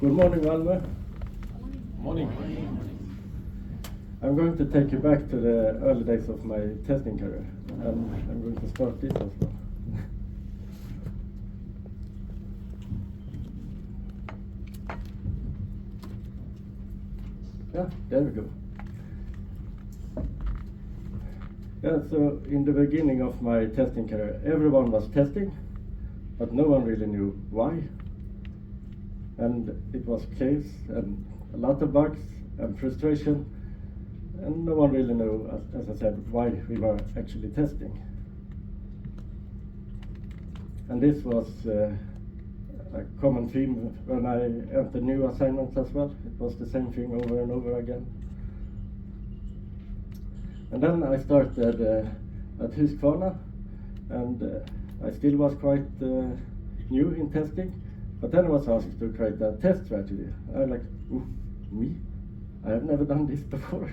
Good morning, Malmö. Morning. I'm going to take you back to the early days of my testing career, and I'm going to start this as well. Yeah, there we go. Yeah, so in the beginning of my testing career, everyone was testing, but no one really knew why. And it was chaos and a lot of bugs and frustration, and no one really knew, as I said, why we were actually testing. And this was a common theme when I entered new assignments as well. It was the same thing over and over again. And then I started at Q.A.R.E, and I still was quite new in testing. But then I was asked to create a test strategy. I was like, ooh, me? I have never done this before.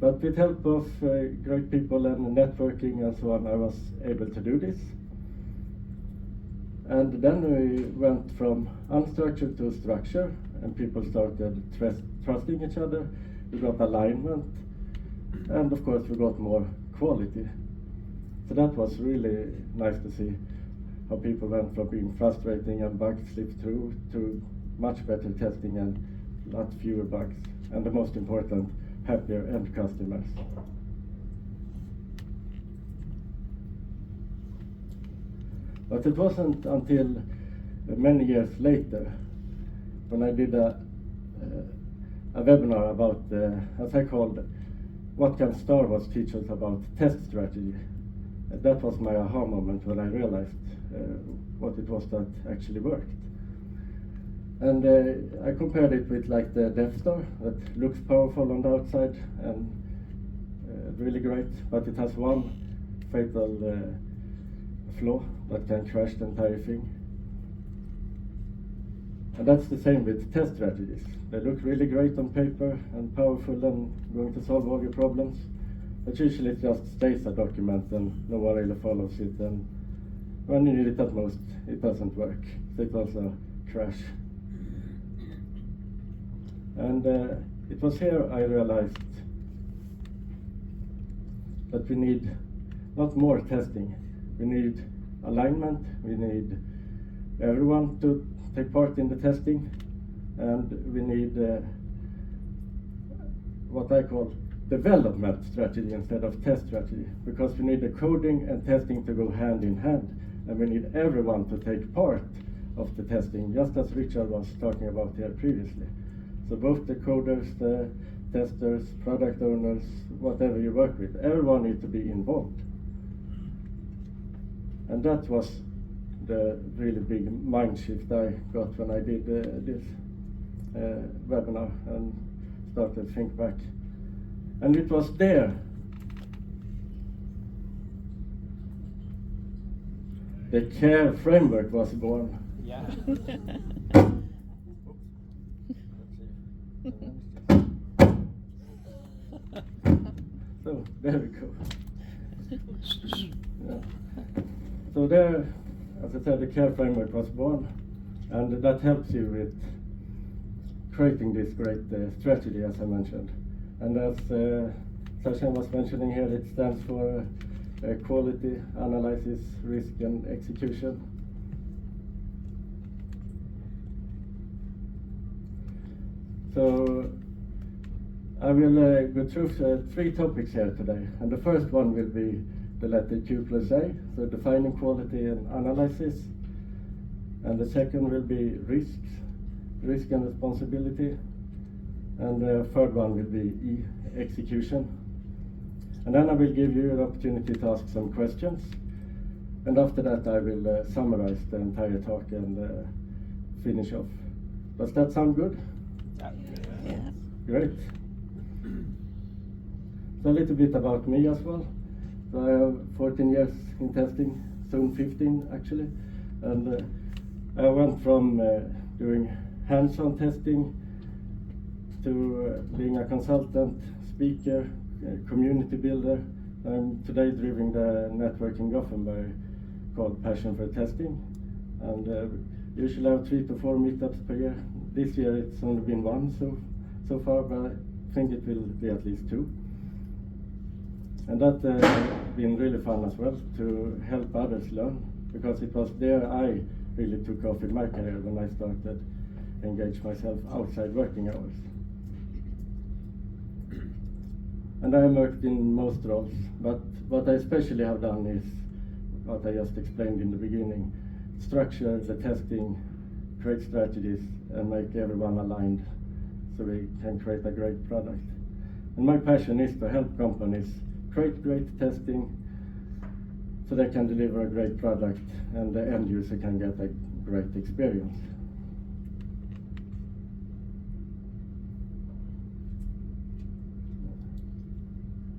But with help of great people and networking and so on, I was able to do this. And then we went from unstructured to structure, and people started trusting each other. We got alignment, and of course we got more quality. So that was really nice to see how people went from being frustrating and bugs slipped through to much better testing and a lot fewer bugs. And the most important, happier end customers. But it wasn't until many years later when I did a webinar about, as I called, what can Star Wars teach us about test strategy. That was my aha moment when I realized what it was that actually worked. And I compared it with like the Death Star that looks powerful on the outside and really great, but it has one fatal flaw that can crash the entire thing. And that's the same with test strategies. They look really great on paper and powerful and going to solve all your problems, but usually it just stays a document and no one really follows it, and when you need it at most, it doesn't work. So it was a crash. And it was here I realized that we need not more testing. We need alignment, we need everyone to take part in the testing, and we need what I call development strategy instead of test strategy, because we need the coding and testing to go hand in hand, and we need everyone to take part of the testing, just as Richard was talking about here previously. So both the coders, the testers, product owners, whatever you work with, everyone needs to be involved. And that was the really big mind shift I got when I did this webinar and started to think back. And it was there the Q.A.R.E framework was born. Yeah. So there we go. Yeah. So there, as I said, the Q.A.R.E framework was born, and that helps you with creating this great strategy, as I mentioned. And as Sasha was mentioning here, it stands for quality, analysis, risk, and execution. So I will go through 3 topics here today, and the first one will be the letter Q plus A, so defining quality and analysis. And the second will be risk and responsibility. And the third one will be E, execution. And then I will give you an opportunity to ask some questions. And after that I will summarize the entire talk and finish off. Does that sound good? Yeah. Great. So a little bit about me as well. So I have 14 years in testing, soon 15 actually. And I went from doing hands-on testing to being a consultant, speaker, community builder. I'm today driving the network in Gothenburg called Passion for Testing. And usually I have 3 to 4 meetups per year, this year it's only been one so far, but I think it will be at least two. And that been really fun as well to help others learn, because it was there I really took off in my career when I started engage myself outside working hours. And I worked in most roles, but what I especially have done is what I just explained in the beginning: structure the testing, create strategies, and make everyone aligned so we can create a great product. And my passion is to help companies create great testing so they can deliver a great product and the end user can get a great experience.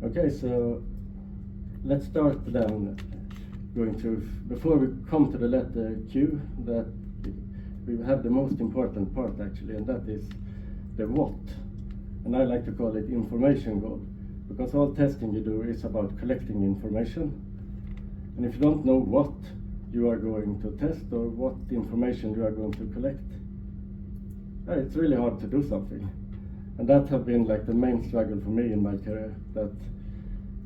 Okay, so let's start then going through, before we come to the letter Q, that we have the most important part actually, and that is the what. And I like to call it information goal, because all testing you do is about collecting information. And if you don't know what you are going to test or what information you are going to collect, it's really hard to do something. And that have been like the main struggle for me in my career, that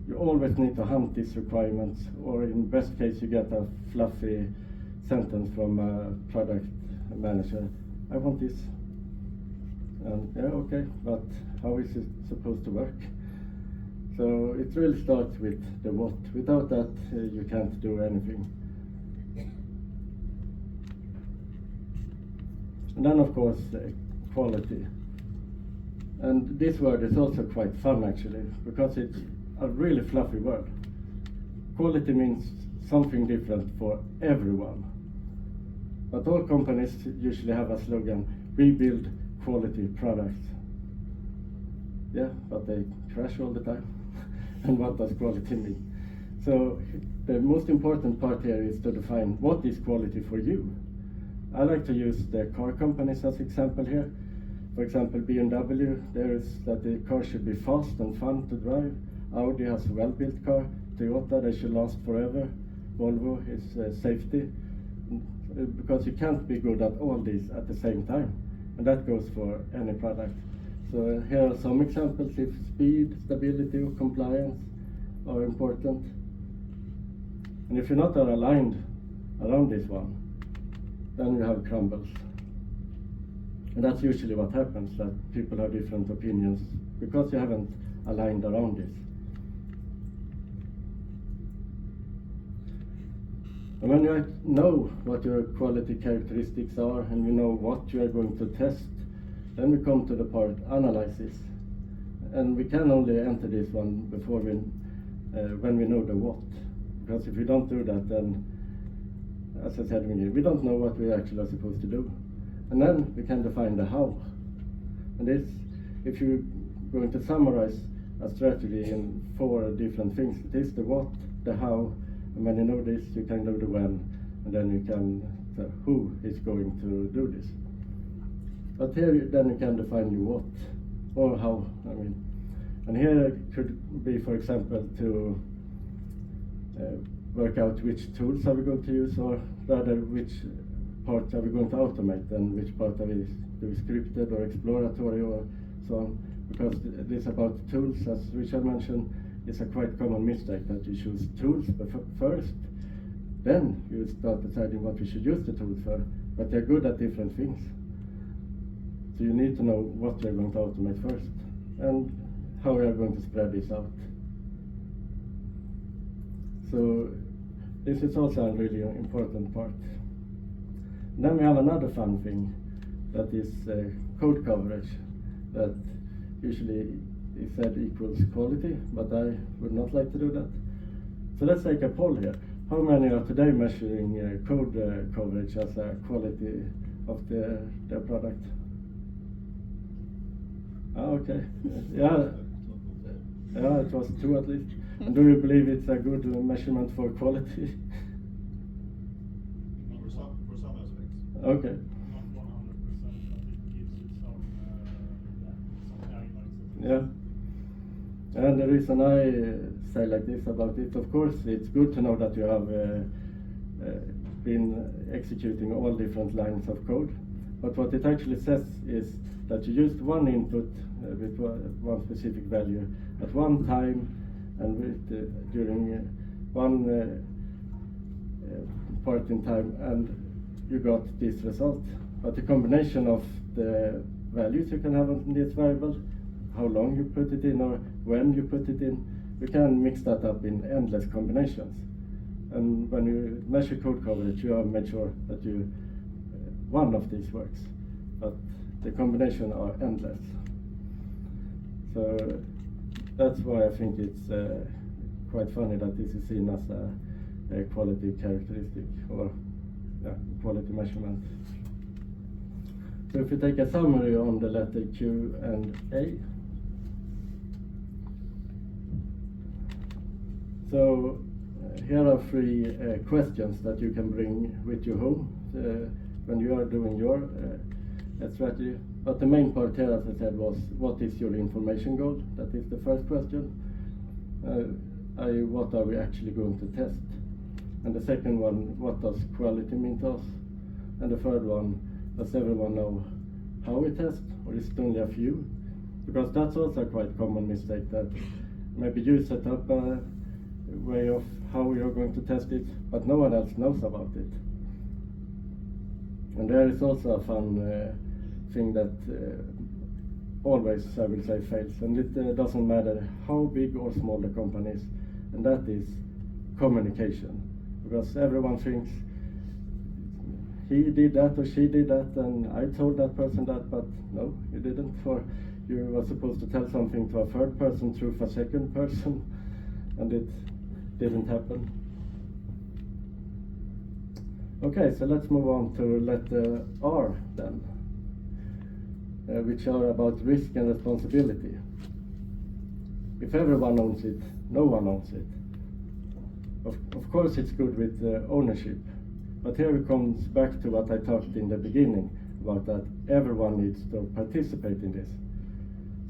you always need to hunt these requirements, or in best case you get a fluffy sentence from a product manager: I want this. And yeah, okay, but how is it supposed to work? So it really starts with the what. Without that, you can't do anything. And then of course, quality. And this word is also quite fun actually, because it's a really fluffy word. Quality means something different for everyone. But all companies usually have a slogan: we build quality products. Yeah, but they crash all the time. And what does quality mean? So the most important part here is to define what is quality for you. I like to use the car companies as example here. For example, BMW, there is that the car should be fast and fun to drive. Audi has a well-built car. Toyota, they should last forever. Volvo is safety, because you can't be good at all these at the same time. And that goes for any product. So here are some examples if speed, stability, or compliance are important. And if you're not aligned around this one, then you have crumbles. And that's usually what happens, that people have different opinions because you haven't aligned around this. And when you know what your quality characteristics are and you know what you are going to test, then we come to the part analysis. And we can only enter this one before when we know the what. Because if we don't do that, then, as I said, we don't know what we actually are supposed to do. And then we can define the how. And this, if you're going to summarize a strategy in 4 different things, it is the what, the how, and when you know this, you can do the when, and then you can say who is going to do this. But here, then you can define your what, or how, And here it could be, for example, to work out which tools are we going to use, or rather which part are we going to automate, and which part are we scripted or exploratory or so on. Because this about tools, as Richard mentioned, is a quite common mistake, that you choose tools first, then you start deciding what we should use the tools for, but they're good at different things. So you need to know what you're going to automate first, and how we are going to spread this out. So this is also a really important part. And then we have another fun thing, that is code coverage, that usually is said equals quality, but I would not like to do that. So let's take a poll here. How many are today measuring code coverage as a quality of their product? Okay. Yeah, it was 2 at least. And do you believe it's a good measurement for quality? For some aspects. Okay. Not 100%, but it gives you some guidelines. Yeah. And the reason I say like this about it, of course, it's good to know that you have been executing all different lines of code. But what it actually says is that you used one input with one specific value at one time and during one point in time, and you got this result. But the combination of the values you can have on this variable, how long you put it in or when you put it in, you can mix that up in endless combinations. And when you measure code coverage, you have made sure that one of these works, but the combination are endless. So that's why I think it's quite funny that this is seen as a quality characteristic or quality measurement. So if you take a summary on the letter Q and A. So here are 3 questions that you can bring with you home when you are doing your strategy. But the main part here, as I said, was what is your information goal? That is the first question. What are we actually going to test? And the second one, what does quality mean to us? And the third one, does everyone know how we test, or is it only a few? Because that's also a quite common mistake, that maybe you set up a way of how you're going to test it, but no one else knows about it. And there is also a fun thing that always, I will say, fails, and it doesn't matter how big or small the company is, and that is communication. Because everyone thinks he did that or she did that, and I told that person that, but no, you didn't. Or you were supposed to tell something to a third person through a second person, and it didn't happen. Okay, so let's move on to letter R then, which are about risk and responsibility. If everyone owns it, no one owns it. Of course it's good with ownership, but here it comes back to what I talked in the beginning about, that everyone needs to participate in this.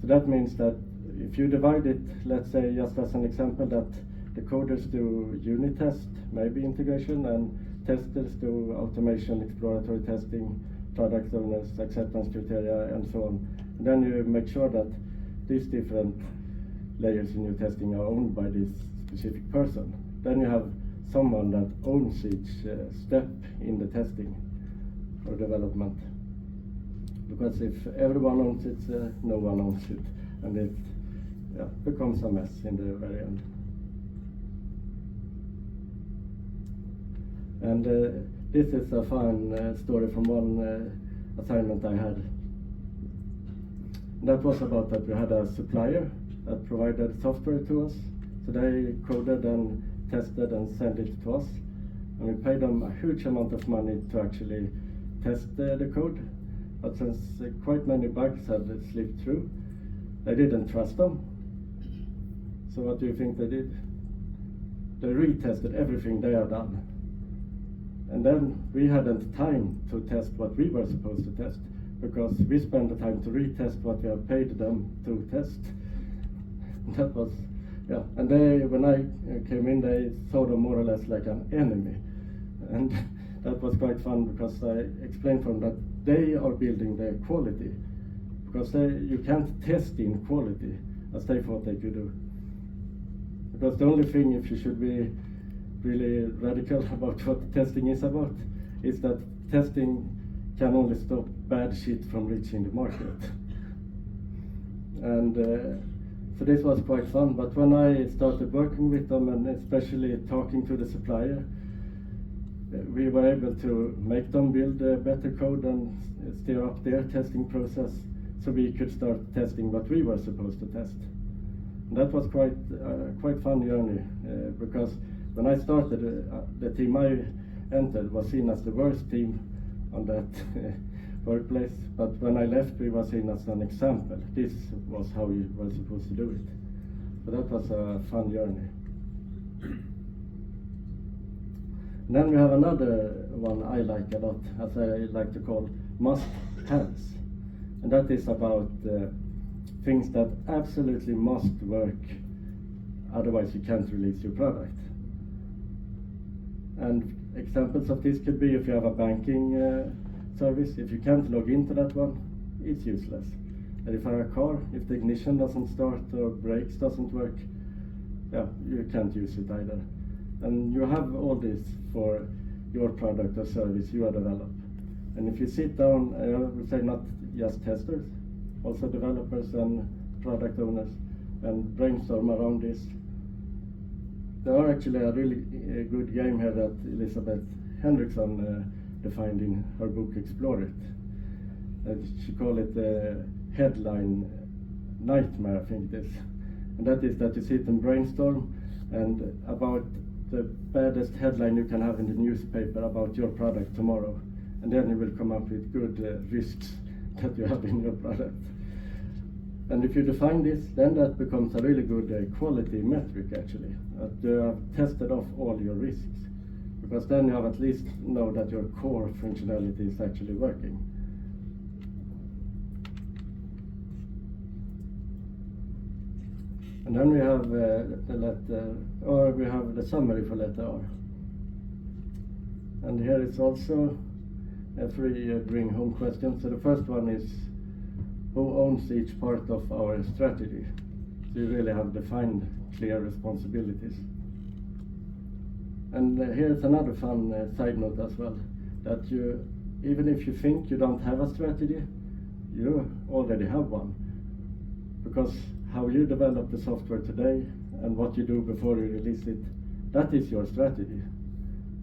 So that means that if you divide it, let's say, just as an example, that the coders do unit test, maybe integration, and testers do automation, exploratory testing, product owners, acceptance criteria, and so on. And then you make sure that these different layers in your testing are owned by this specific person. Then you have someone that owns each step in the testing or development. Because if everyone owns it, no one owns it, and it becomes a mess in the very end. And this is a fun story from one assignment I had. That was about that we had a supplier that provided software to us. So they coded and tested and sent it to us. And we paid them a huge amount of money to actually test the code. But since quite many bugs had slipped through, they didn't trust them. So what do you think they did? They retested everything they had done. And then we hadn't time to test what we were supposed to test, because we spent the time to retest what we have paid them to test. That was, and when I came in, they saw them more or less like an enemy. And that was quite fun, because I explained from that they are building their quality, because you can't test in quality as they thought they could do. Because the only thing, if you should be really radical about what testing is about, is that testing can only stop bad shit from reaching the market. And so this was quite fun. But when I started working with them, and especially talking to the supplier, we were able to make them build better code and steer up their testing process, so we could start testing what we were supposed to test. And that was quite fun journey, because when I started, the team I entered was seen as the worst team on that workplace. But when I left, we were seen as an example. This was how you were supposed to do it. So that was a fun journey. And then we have another one I like a lot, as I like to call must-haves. And that is about things that absolutely must work, otherwise you can't release your product. And examples of this could be if you have a banking service. If you can't log into that one, it's useless. And if I have a car, if the ignition doesn't start or brakes doesn't work, yeah, you can't use it either. And you have all this for your product or service you are developing. And if you sit down, I would say not just testers, also developers and product owners, and brainstorm around this. There are actually a really good game here that Elizabeth Henriksson defined in her book Explore It. She called it headline nightmare, I think it is. And that is that you sit and brainstorm and about the baddest headline you can have in the newspaper about your product tomorrow. And then you will come up with good risks that you have in your product. And if you define this, then that becomes a really good quality metric actually. That you have tested off all your risks. Because then you have at least know that your core functionality is actually working. And then we have the letter, or we have the summary for letter R. And here is also a three bring home questions. So the first one is, who owns each part of our strategy? So you really have defined clear responsibilities. And here's another fun side note as well, that you, even if you think you don't have a strategy, you already have one. Because how you develop the software today and what you do before you release it, that is your strategy.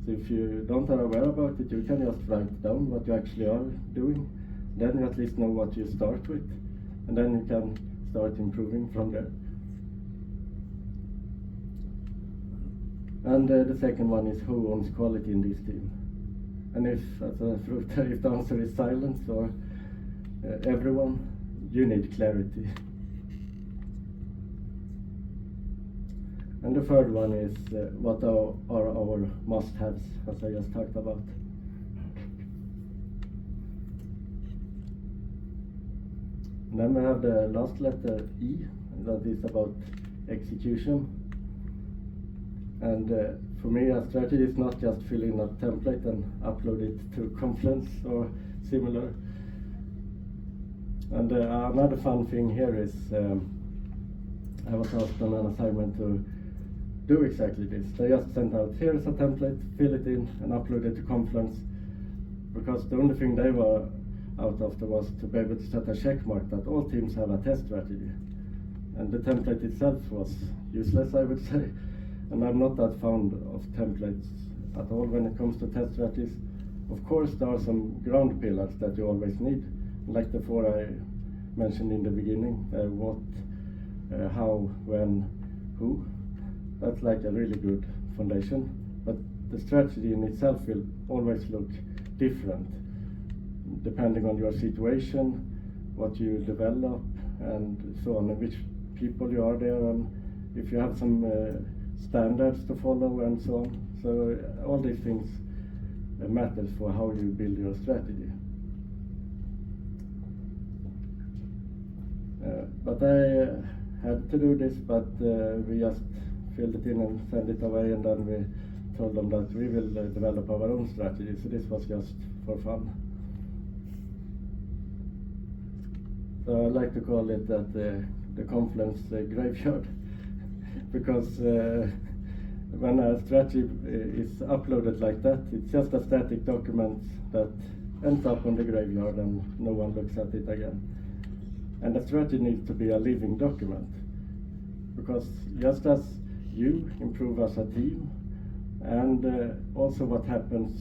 So if you don't are aware about it, you can just write down what you actually are doing. Then you at least know what you start with, and then you can start improving from there. And the second one is, who owns quality in this team? And if, as a fruit, if the answer is silence or everyone, you need clarity. And the third one is, what are our must-haves, as I just talked about. And then we have the last letter E, that is about execution. And for me, a strategy is not just fill in a template and upload it to Confluence or similar. And another fun thing here is, I was asked on an assignment to do exactly this. They just sent out, here's a template, fill it in and upload it to Confluence. Because the only thing they were out after was to be able to set a check mark that all teams have a test strategy. And the template itself was useless, I would say. And I'm not that fond of templates at all when it comes to test strategies. Of course, there are some ground pillars that you always need, like the four I mentioned in the beginning, what, how, when, who. That's like a really good foundation. But the strategy in itself will always look different, depending on your situation, what you develop, and so on, and which people you are there, and if you have some standards to follow, and so on. So all these things matters for how you build your strategy. But I had to do this, but we just filled it in and sent it away, and then we told them that we will develop our own strategy. So this was just for fun. So I like to call it that the Confluence graveyard, because when a strategy is uploaded like that, it's just a static document that ends up on the graveyard and no one looks at it again. And the strategy needs to be a living document, because just as you improve as a team, and also what happens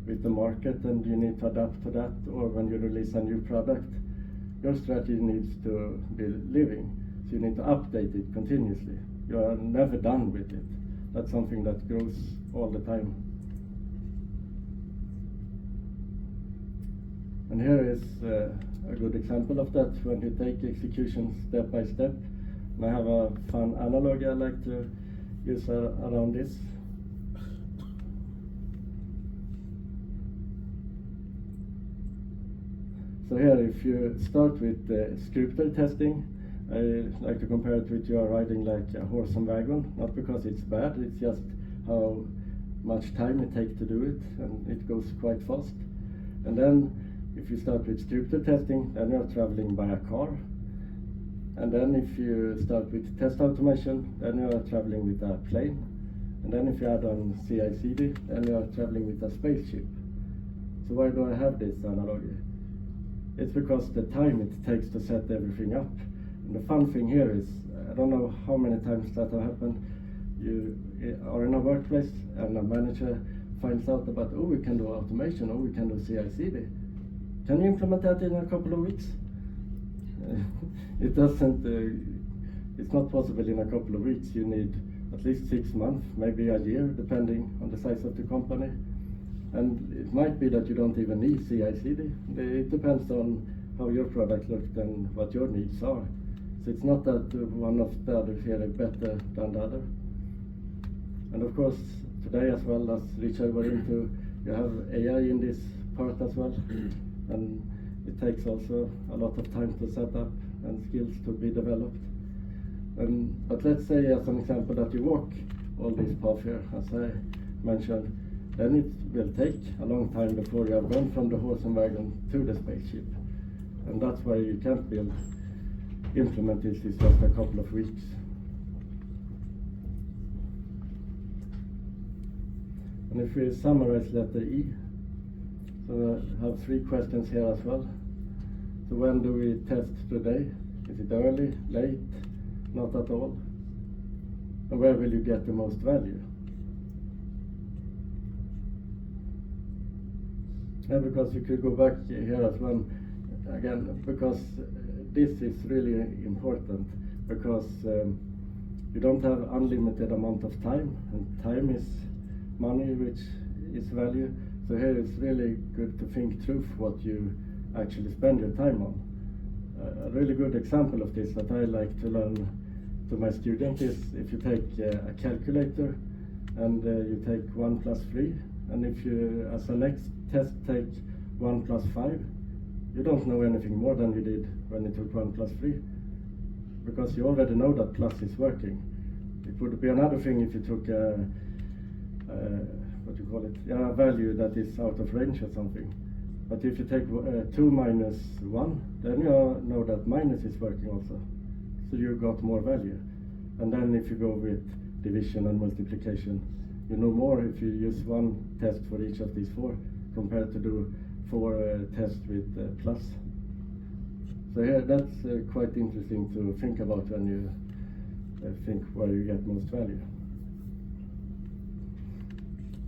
with the market, and you need to adapt to that, or when you release a new product, your strategy needs to be living. So you need to update it continuously. You are never done with it. That's something that grows all the time. And here is a good example of that, when you take execution step by step. And I have a fun analogy I like to use around this. So here, if you start with scripted testing, I like to compare it with you are riding like a horse and wagon, not because it's bad, it's just how much time it takes to do it, and it goes quite fast. And then if you start with stricter testing, then you're traveling by a car. And then if you start with test automation, then you are traveling with a plane. And then if you add on CI/CD, then you are traveling with a spaceship. So why do I have this analogy? It's because the time it takes to set everything up. And the fun thing here is, I don't know how many times that have happened. You are in a workplace and a manager finds out about, oh, we can do automation, oh, we can do CI/CD. Can you implement that in a couple of weeks? It doesn't, it's not possible in a couple of weeks. You need at least 6 months, maybe a year, depending on the size of the company. And it might be that you don't even need CI/CD. It depends on how your product looks and what your needs are. So it's not that one of the others here is better than the other. And of course, today as well, as Richard went into, you have AI in this part as well. And it takes also a lot of time to set up and skills to be developed. But let's say, as an example, that you walk all this path here, as I mentioned, then it will take a long time before you have gone from the horse and wagon to the spaceship. And that's why you can't implement this in just a couple of weeks. And if we summarize letter E, so I have 3 questions here as well. So when do we test today? Is it early, late, not at all? And where will you get the most value? And because you could go back here as well, again, because this is really important, because you don't have unlimited amount of time, and time is money, which is value. So here it's really good to think through what you actually spend your time on. A really good example of this that I like to learn to my students is if you take a calculator and you take 1 plus 3, and if you, as a next test, take 1 plus 5, you don't know anything more than you did when you took 1 plus 3, because you already know that plus is working. It would be another thing if you took what you call it, a value that is out of range or something. But if you take 2 minus 1, then you know that minus is working also. So you got more value. And then if you go with division and multiplication, you know more if you use 1 test for each of these 4 compared to do 4 tests with plus. So here, that's quite interesting to think about when you think where you get most value.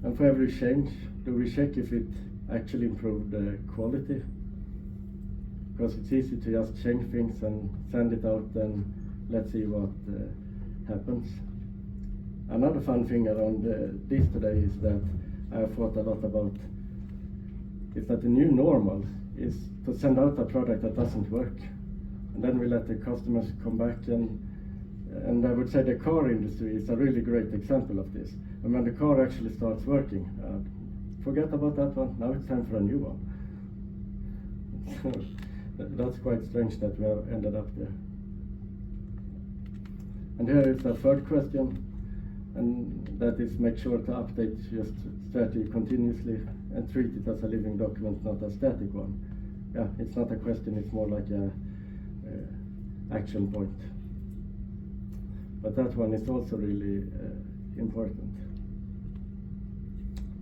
And for every change, do we check if it actually improved the quality? Because it's easy to just change things and send it out and let's see what happens. Another fun thing around this today is that I have thought a lot about is that the new normal is to send out a product that doesn't work. And then we let the customers come back, and I would say the car industry is a really great example of this. And when the car actually starts working, forget about that one, now it's time for a new one. So that's quite strange that we have ended up there. And here is the third question, and that is make sure to update your strategy continuously and treat it as a living document, not a static one. Yeah, it's not a question, it's more like a action point. But that one is also really important.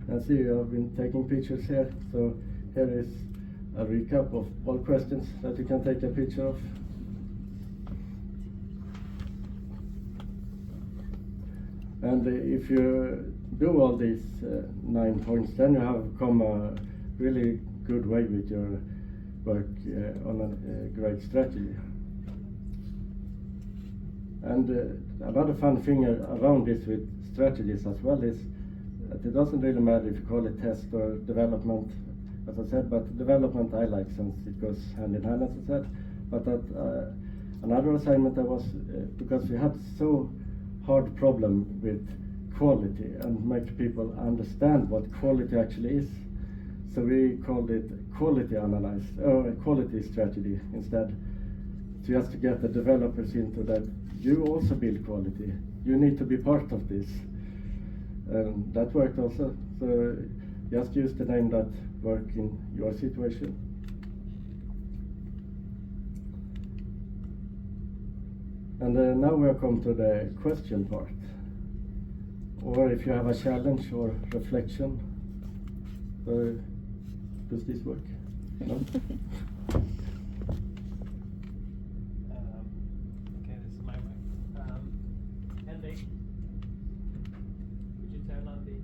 And see, I've been taking pictures here, so here is a recap of all questions that you can take a picture of. And if you do all these 9 points, then you have come a really good way with your work on a great strategy. And another fun thing around this with strategies as well is that it doesn't really matter if you call it test or development, as I said, but development I like since it goes hand in hand, as I said. But that another assignment was because we had so hard problem with quality and make people understand what quality actually is. So we called it quality analyze, or quality strategy instead, just to get the developers into that you also build quality. You need to be part of this. That worked also. So just use the name that work in your situation. And now we have come to the question part. Or if you have a challenge or reflection, does this work? No? Okay, this is my mic. Henrik, could you turn on the...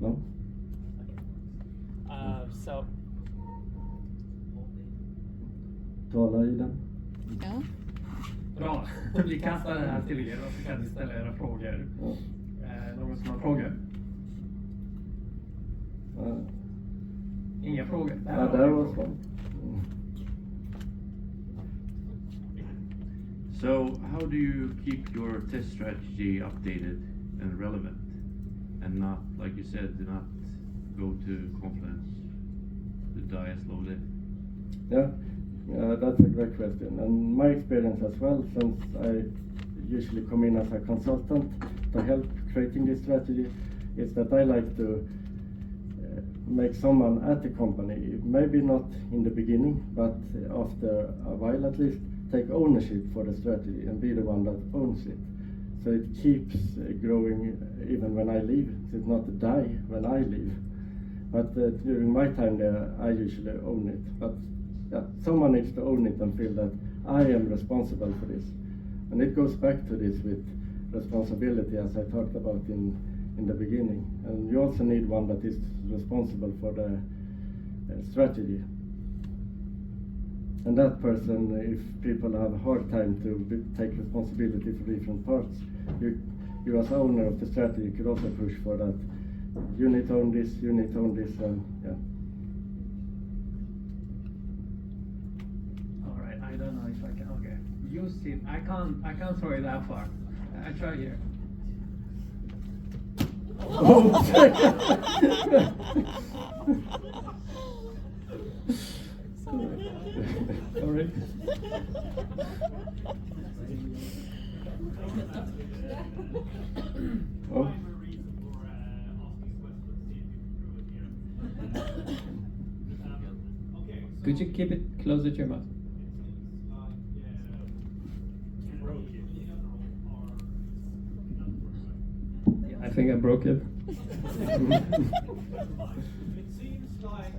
No? So... Tala i den. Ja. Bra. Vi kastar det här till er och så kan ni ställa era frågor. Ja. Någon som har frågor? Inga frågor? Ja, där var så. So how do you keep your test strategy updated and relevant, and not, like you said, do not go to Confluence to die a slow death? Yeah, that's a great question. And my experience as well, since I usually come in as a consultant to help creating this strategy, is that I like to make someone at the company, maybe not in the beginning, but after a while at least, take ownership for the strategy and be the one that owns it. So it keeps growing even when I leave. So it's not to die when I leave. But during my time there, I usually own it. But yeah, someone needs to own it and feel that I am responsible for this. And it goes back to this with responsibility, as I talked about in the beginning. And you also need one that is responsible for the strategy. And that person, if people have a hard time to take responsibility for different parts, you as owner of the strategy could also push for that. You need to own this, you need to own this, and yeah. All right, I don't know if I can. Okay, use it. I can't throw it that far. I try here. Sorry. Oh. Primary reason for asking questions, see if you can prove it here. Okay, so Could you keep it closer to your mouth? it seems like broke it. in general are not perfect. Yeah, I think I broke it. It seems like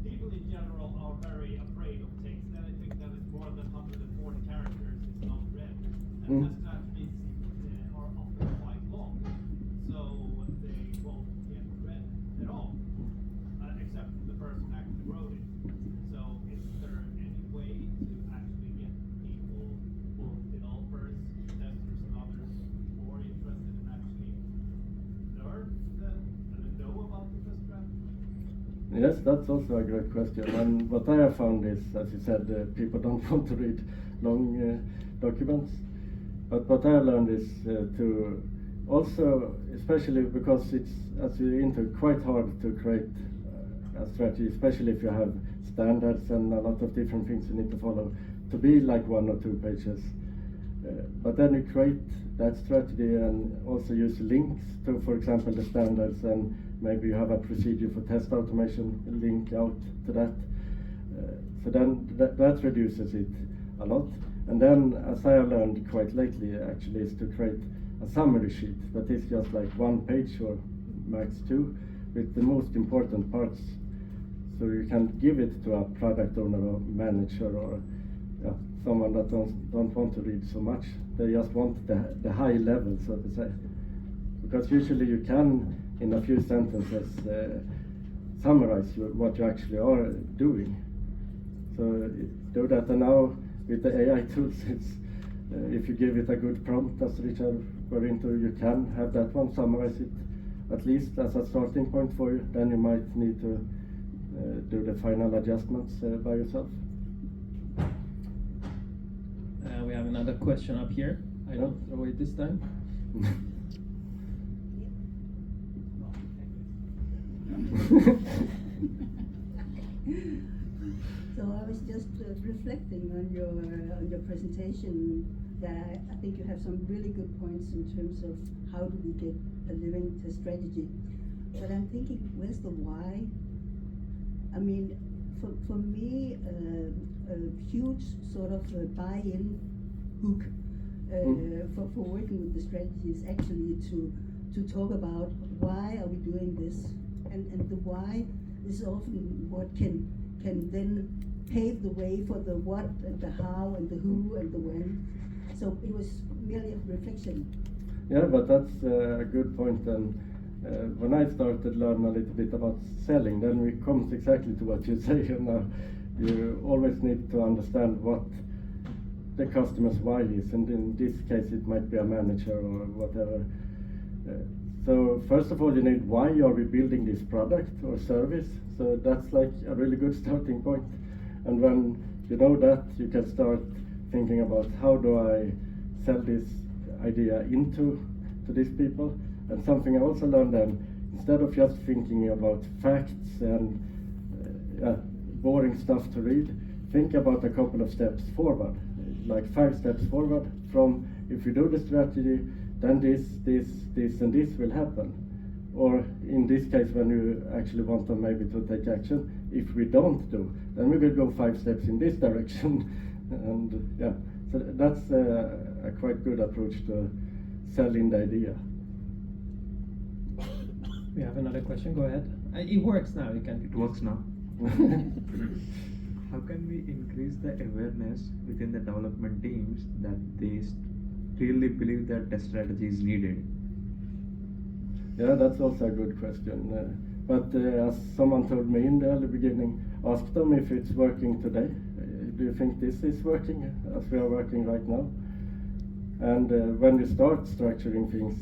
people in general are very afraid of text. Anything that is more than 140 characters is not read. And Mm. strategies are often quite long, so they won't get read at all, except the person who actually wrote it. So is there any way to actually get people, both developers, testers and others, more interested in actually learn and know about the test strategy? Yes, that's also a great question. And what I have found is, as you said, people don't want to read long documents. But what I learned is to also, especially because it's, as you're into, quite hard to create a strategy, especially if you have standards and a lot of different things you need to follow, to be like 1 or 2 pages. But then you create that strategy and also use links to, for example, the standards, and maybe you have a procedure for test automation, link out to that. So then that reduces it a lot. And then, as I have learned quite lately, actually, is to create a summary sheet that is just like 1 page or max 2 with the most important parts. So you can give it to a product owner or manager or someone that don't want to read so much. They just want the high level, so to say. Because usually you can, in a few sentences, summarize what you actually are doing. So do that, and now with the AI tools, it's if you give it a good prompt, as Richard were into, you can have that one summarize it at least as a starting point for you. Then you might need to do the final adjustments by yourself. We have another question up here. I don't throw it this time. So I was just reflecting on your presentation that I think you have some really good points in terms of how do we get a living test strategy. But I'm thinking, where's the why? I mean, for me, a huge sort of buy-in hook for working with the strategy is actually to talk about why are we doing this, and the why is often what can then pave the way for the what and the how and the who and the when. So it was merely a reflection. Yeah, but that's a good point. And when I started learn a little bit about selling, then we comes exactly to what you say. You always need to understand what the customer's why is, and in this case it might be a manager or whatever. So first of all, you need why are we building this product or service. So that's like a really good starting point. And when you know that, you can start thinking about how do I sell this idea to these people. And something I also learned then, instead of just thinking about facts and boring stuff to read, think about a couple of steps forward, like 5 steps forward from if you do the strategy, then this and this will happen. Or in this case, when you actually want them maybe to take action, if we don't do, then we will go 5 steps in this direction. And yeah, so that's a quite good approach to selling the idea. We have another question, go ahead. It works now, you can. It works now. How can we increase the awareness within the development teams that they clearly believe that test strategy is needed? Yeah, that's also a good question. But as someone told me in the early beginning, ask them if it's working today. Do you think this is working as we are working right now? And when you start structuring things,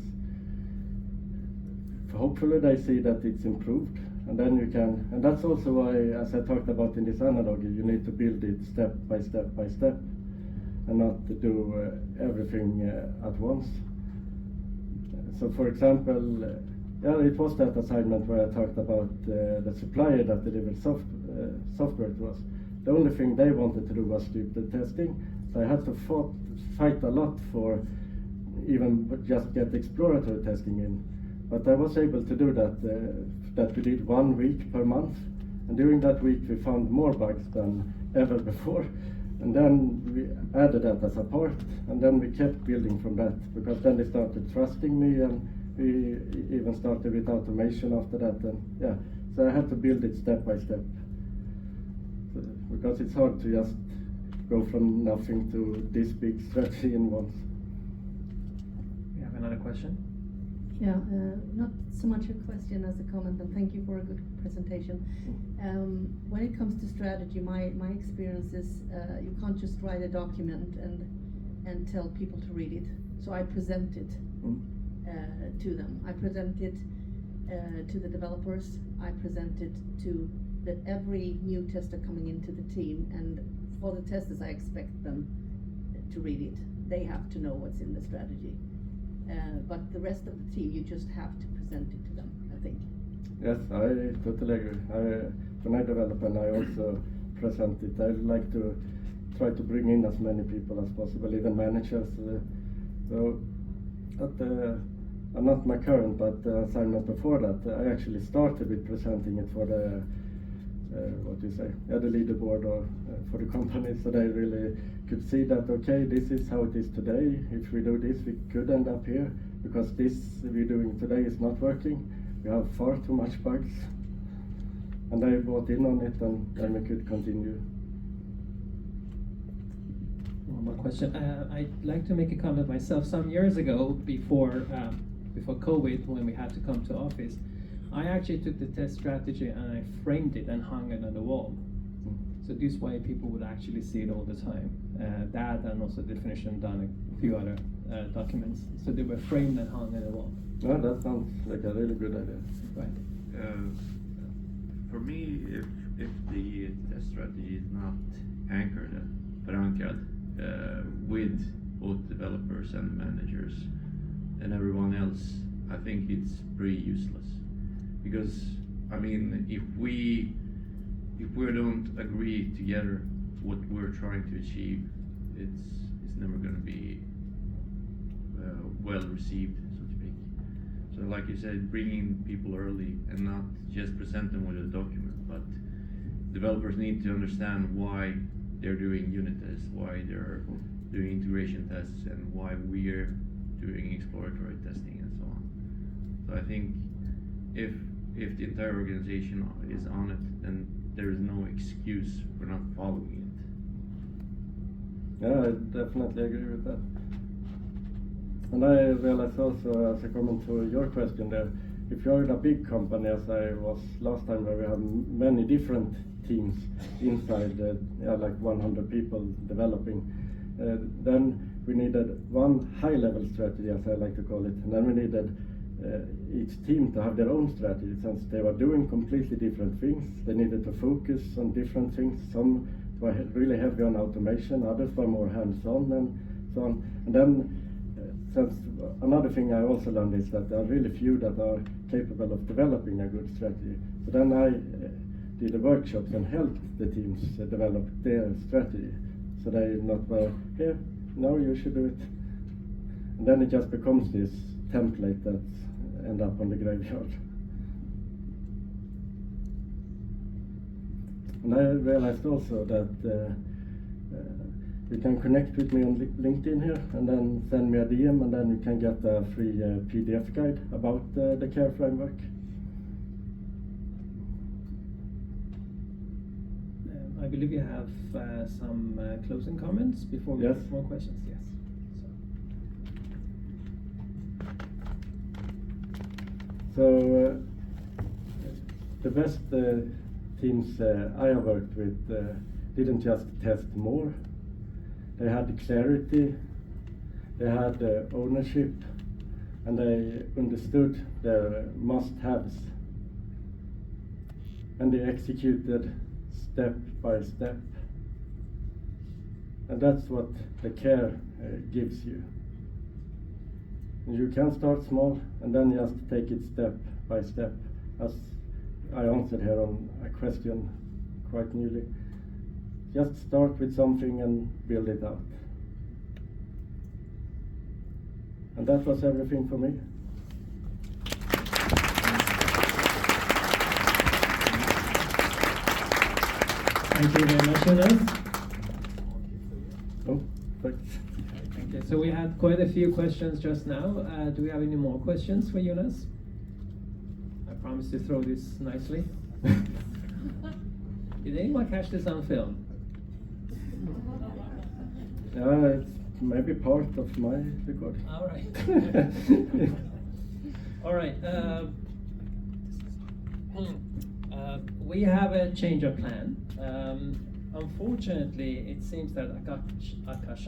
hopefully they see that it's improved. And then you can, and that's also why, as I talked about in this analogy, you need to build it step by step by step, and not to do everything at once. So for example, yeah, it was that assignment where I talked about the supplier that delivered software to us. The only thing they wanted to do was keep the testing, so I had to fight a lot for even just get exploratory testing in. But I was able to do that we did 1 week per month, and during that week we found more bugs than ever before. And then we added that as a part, and then we kept building from that, because then they started trusting me, and we even started with automation after that. And yeah, so I had to build it step by step, because it's hard to just go from nothing to this big strategy in once. We have another question. Yeah, not so much a question as a comment, and thank you for a good presentation. When it comes to strategy, my experience is you can't just write a document and tell people to read it. So I present it to them. I present it to the developers. I present it to every new tester coming into the team, and for the testers, I expect them to read it. They have to know what's in the strategy. But the rest of the team, you just have to present it to them, I think. Yes, I totally agree. When I develop, and I also present it, I like to try to bring in as many people as possible, even managers. Not my current, but the assignment before that, I actually started with presenting it for the the leaderboard or for the company, so they really could see that, okay, this is how it is today. If we do this, we could end up here, because this we're doing today is not working. We have far too much bugs, and they bought in on it, and then we could continue. One more question. I'd like to make a comment myself. Some years ago, before COVID, when we had to come to office, I actually took the test strategy and I framed it and hung it on the wall. So this way people would actually see it all the time. That and also definition done a few other documents. So they were framed and hung on the wall. Yeah, that sounds like a really good idea. Right. For me, if the test strategy is not anchored, with both developers and managers and everyone else, I think it's pretty useless. Because I mean, if we don't agree together what we're trying to achieve, it's never going to be well received, so to speak. So like you said, bringing people early and not just present them with a document, but developers need to understand why they're doing unit tests, why they're doing integration tests, and why we're doing exploratory testing and so on. So I think if the entire organization is on it, then there is no excuse for not following it. Yeah, I definitely agree with that. And I realize also, as a comment to your question there, if you're in a big company, as I was last time, where we have many different teams inside, like 100 people developing, then we needed one high-level strategy, as I like to call it, and then we needed each team to have their own strategy, since they were doing completely different things. They needed to focus on different things. Some were really heavy on automation, others were more hands-on, and so on. And then, since another thing I also learned is that there are really few that are capable of developing a good strategy. So then I did the workshops and helped the teams develop their strategy. So they not were, here, no, you should do it. And then it just becomes this template that end up on the graveyard. And I realized also that you can connect with me on LinkedIn here, and then send me a DM, and then you can get a free PDF guide about the Q.A.R.E framework. I believe you have some closing comments before we Yes. get more questions. Yes. So the best teams I have worked with didn't just test more. They had clarity, they had ownership, and they understood their must-haves. And they executed step by step. And that's what the Q.A.R.E gives you. You can start small and then just take it step by step, as I answered here on a question quite newly. Just start with something and build it out. And that was everything for me. Thank you very much, Jonas. Oh, thanks. Okay, so we had quite a few questions just now. Do we have any more questions for Jonas? I promise to throw this nicely. Did anyone catch this on film? Yeah, it's maybe part of my recording. All right. All right. We have a change of plan. Unfortunately, it seems that Akash